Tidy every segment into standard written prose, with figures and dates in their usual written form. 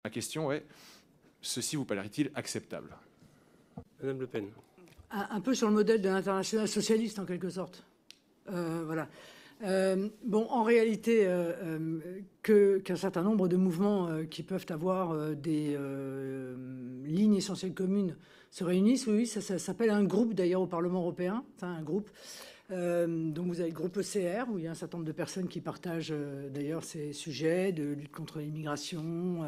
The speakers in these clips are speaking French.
Ma question est, ceci vous paraît-il acceptable? Madame Le Pen. Un peu sur le modèle de l'international socialiste, en quelque sorte. Voilà. Bon, en réalité, qu'un certain nombre de mouvements qui peuvent avoir des lignes essentielles communes se réunissent, oui, ça s'appelle un groupe, d'ailleurs, au Parlement européen, enfin, un groupe. Donc vous avez le groupe ECR, où il y a un certain nombre de personnes qui partagent d'ailleurs ces sujets de lutte contre l'immigration,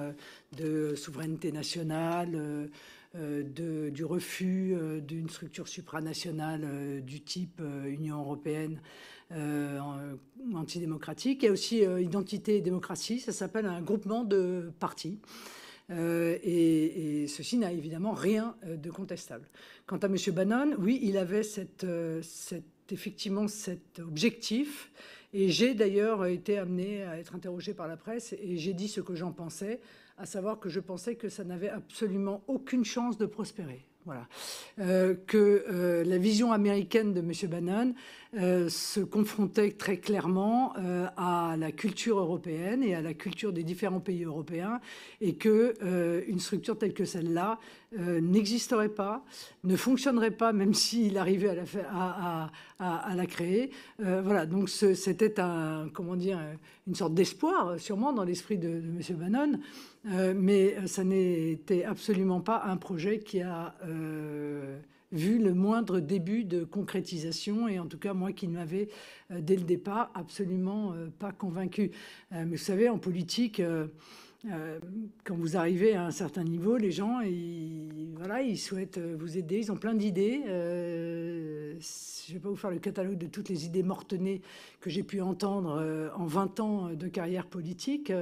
de souveraineté nationale, du refus d'une structure supranationale du type Union européenne antidémocratique. Il y a aussi Identité et démocratie, ça s'appelle un groupement de partis. Et ceci n'a évidemment rien de contestable. Quant à M. Bannon, oui, il avait effectivement cet objectif. Et j'ai d'ailleurs été amené à être interrogé par la presse et j'ai dit ce que j'en pensais, à savoir que je pensais que ça n'avait absolument aucune chance de prospérer. Voilà. Que la vision américaine de M. Bannon se confrontait très clairement à la culture européenne et à la culture des différents pays européens et qu'une structure telle que celle-là n'existerait pas, ne fonctionnerait pas, même s'il arrivait à la créer. Voilà, donc c'était une sorte d'espoir, sûrement, dans l'esprit de M. Bannon. Mais ça n'était absolument pas un projet qui a vu le moindre début de concrétisation, et en tout cas, moi qui ne m'avais, dès le départ, absolument pas convaincu. Mais vous savez, en politique, quand vous arrivez à un certain niveau, les gens, ils souhaitent vous aider, ils ont plein d'idées. Je ne vais pas vous faire le catalogue de toutes les idées mortenées que j'ai pu entendre en 20 ans de carrière politique,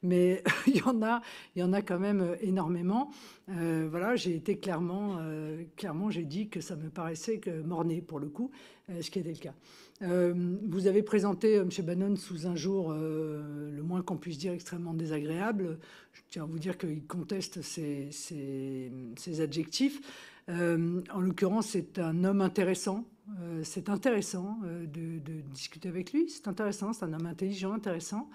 mais il y en a quand même énormément. Voilà, j'ai été clairement, j'ai dit que ça me paraissait mort-né, pour le coup, ce qui était le cas. Vous avez présenté M. Bannon sous un jour, le moins qu'on puisse dire, extrêmement désagréable. Je tiens à vous dire qu'il conteste ces adjectifs. En l'occurrence, c'est un homme intéressant. C'est intéressant de discuter avec lui. C'est intéressant, c'est un homme intelligent, intéressant.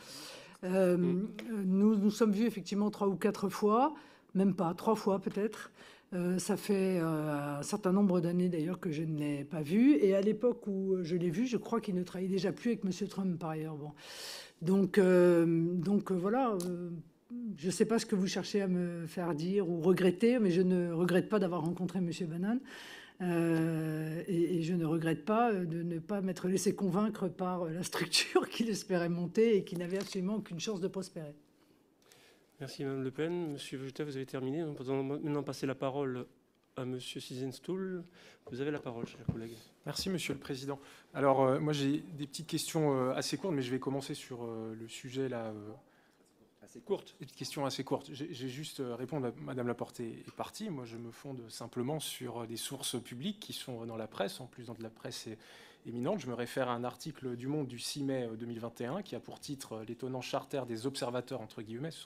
Nous sommes vus effectivement 3 ou 4 fois, même pas, 3 fois peut-être. Ça fait un certain nombre d'années d'ailleurs que je ne l'ai pas vu. Et à l'époque où je l'ai vu, je crois qu'il ne travaillait déjà plus avec M. Trump par ailleurs. Bon. Donc voilà, je ne sais pas ce que vous cherchez à me faire dire ou regretter, mais je ne regrette pas d'avoir rencontré M. Bannon. Et je ne regrette pas de ne pas m'être laissé convaincre par la structure qu'il espérait monter et qui n'avait absolument aucune chance de prospérer. Merci Mme Le Pen. Monsieur Vegeta, vous avez terminé. Nous allons maintenant passer la parole à Monsieur Sizenstuhl. Vous avez la parole, cher collègue. Merci, Monsieur le Président. Alors, moi, j'ai des petites questions assez courtes, mais je vais commencer sur le sujet là. Assez courte. Des petites questions assez courtes. J'ai juste répondre à Madame Laporte est partie. Moi, je me fonde simplement sur des sources publiques qui sont dans la presse, en plus dans de la presse éminente. Je me réfère à un article du Monde du 6 mai 2021 qui a pour titre « L'étonnant charter des observateurs », entre guillemets. Ce